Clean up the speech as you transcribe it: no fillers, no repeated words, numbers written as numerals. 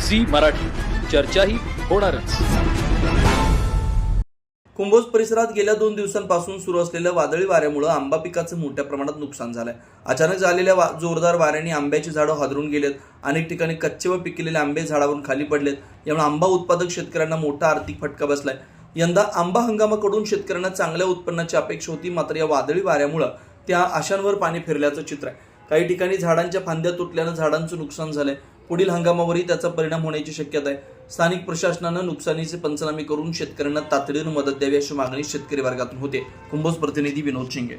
Zee Marathi, चर्चाही होणारच. कुंभोज परिसरात गेल्या 2 दिवसांपासून सुरू असलेल्या वादळी वाऱ्यामुळे आंबा पिकाचं मोठ्या प्रमाणात नुकसान झालंय. अचानक झालेल्या जोरदार वाऱ्याने आंब्याची झाडं हादरून गेलेत. अनेक ठिकाणी कच्चे व पिकलेले आंबे झाडावरून खाली पडलेत. यामुळे आंबा उत्पादक शेतकऱ्यांना मोठा आर्थिक फटका बसलाय. यंदा आंबा हंगामाकडून शेतकऱ्यांना चांगल्या उत्पन्नाची अपेक्षा होती, मात्र या वादळी वाऱ्यामुळे त्या आशांवर पाणी फिरल्याचं चित्र आहे. काही ठिकाणी झाडांच्या फांद्या तुटल्यानं झाडांचं नुकसान झालंय. पुढील हंगामावरही त्याचा परिणाम होण्याची शक्यता आहे. स्थानिक प्रशासनानं नुकसानीचे पंचनामे करून शेतकऱ्यांना तातडीनं मदत द्यावी अशी मागणी शेतकरी वर्गातून होते. कुंभोज प्रतिनिधी विनोद शिंगे.